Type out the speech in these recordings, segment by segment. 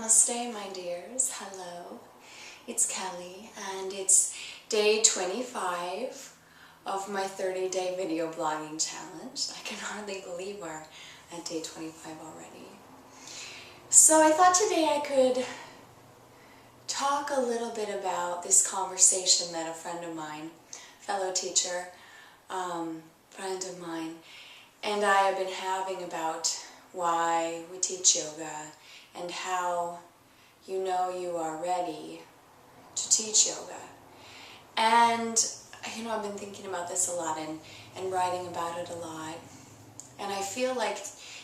Namaste, my dears. Hello. It's Kelly, and it's day 25 of my 30-day video blogging challenge. I can hardly believe we're at day 25 already. So I thought today I could talk a little bit about this conversation that a friend of mine, fellow teacher, friend of mine, and I have been having about why we teach yoga and how you know you are ready to teach yoga. And I've been thinking about this a lot and writing about it a lot. And I feel like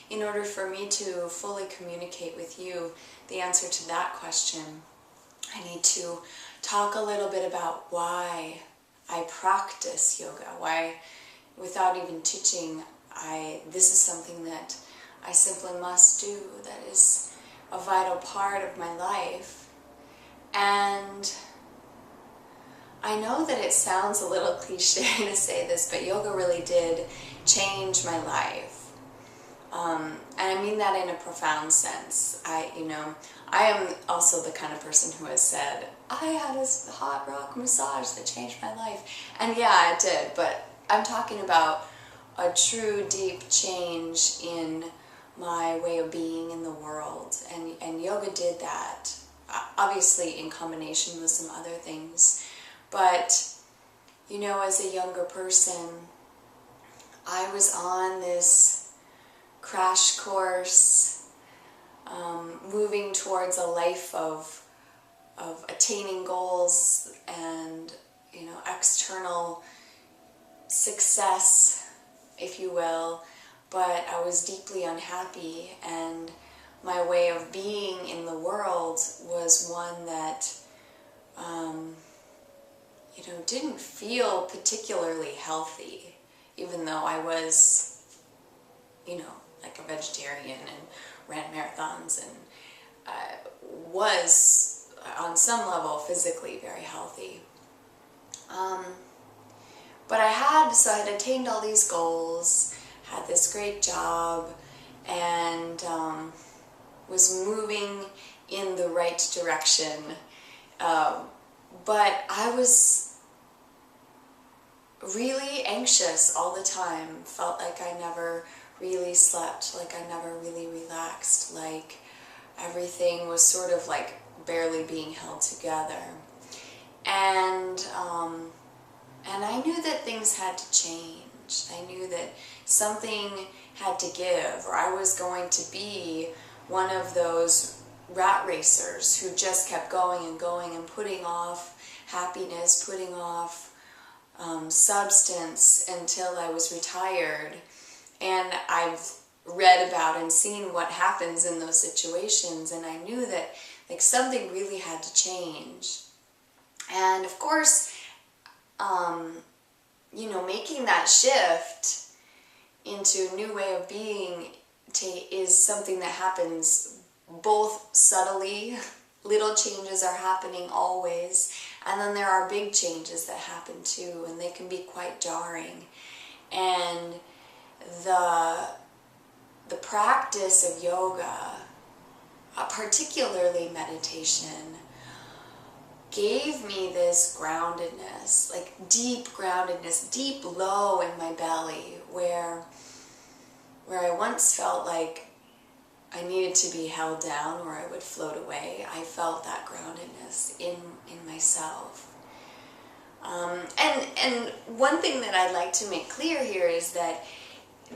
in order for me to fully communicate with you the answer to that question, I need to talk a little bit about why I practice yoga, why without even teaching, this is something that I simply must do, that is a vital part of my life. And I know that it sounds a little cliche to say this, but yoga really did change my life. And I mean that in a profound sense. I am also the kind of person who has said, I had a hot rock massage that changed my life. And yeah, it did, but I'm talking about a true deep change in my way of being in the world. And yoga did that, obviously in combination with some other things. But, as a younger person, I was on this crash course, moving towards a life of attaining goals and, external success, if you will. But I was deeply unhappy, and my way of being in the world was one that, didn't feel particularly healthy, even though I was, like a vegetarian and ran marathons and was, on some level, physically very healthy. But I had attained all these goals, had this great job, and was moving in the right direction. But I was really anxious all the time, felt like I never really slept, like I never really relaxed, like everything was sort of like barely being held together. And I knew that things had to change. I knew that something had to give, or I was going to be one of those rat racers who just kept going and going and putting off happiness, putting off substance until I was retired. And I've read about and seen what happens in those situations, and I knew that something really had to change. And of course, making that shift into a new way of being is something that happens both subtly. Little changes are happening always, and then there are big changes that happen too, and they can be quite jarring. And the practice of yoga, particularly meditation, gave me this groundedness, like deep groundedness, deep low in my belly, where I once felt like I needed to be held down or I would float away. I felt that groundedness in myself. And one thing that I'd like to make clear here is that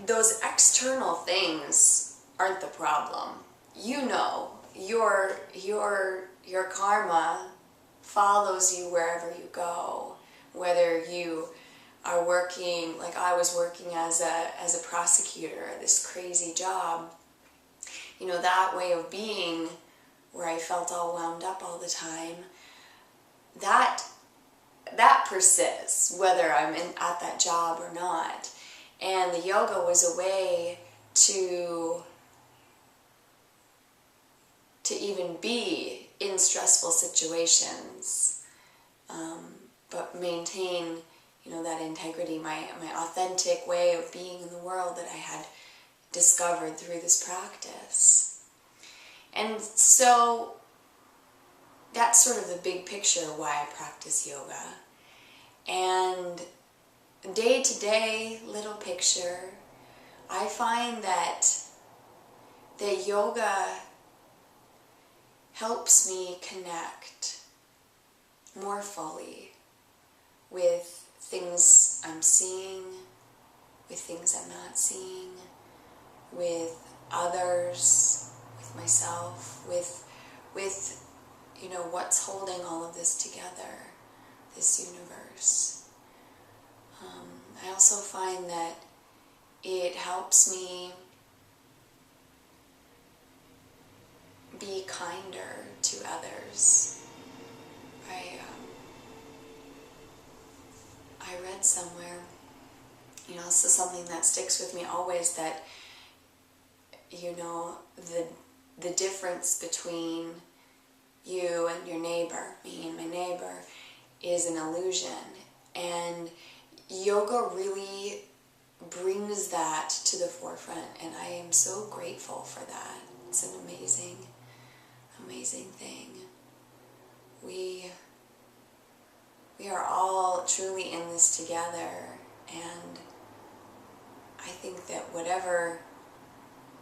those external things aren't the problem. Your karma follows you wherever you go, whether you are working, like I was working as a prosecutor, this crazy job. That way of being, where I felt all wound up all the time, that persists, whether I'm at that job or not. And the yoga was a way to even be in stressful situations, but maintain, that integrity, my authentic way of being in the world that I had discovered through this practice. And so that's sort of the big picture why I practice yoga. And day to day, little picture, I find that yoga helps me connect more fully with things I'm seeing, with things I'm not seeing, with others, with myself, with you know, what's holding all of this together, this universe. I also find that it helps me be kinder to others. I read somewhere, you know, this is something that sticks with me always, that, you know, the difference between you and your neighbor, me and my neighbor, is an illusion. And yoga really brings that to the forefront, and I am so grateful for that. It's an amazing, amazing thing. We are all truly in this together, and I think that whatever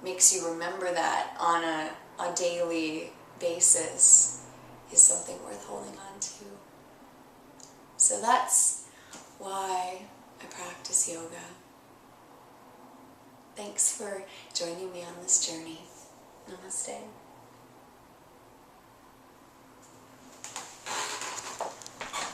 makes you remember that on a daily basis is something worth holding on to. So that's why I practice yoga. Thanks for joining me on this journey. Namaste.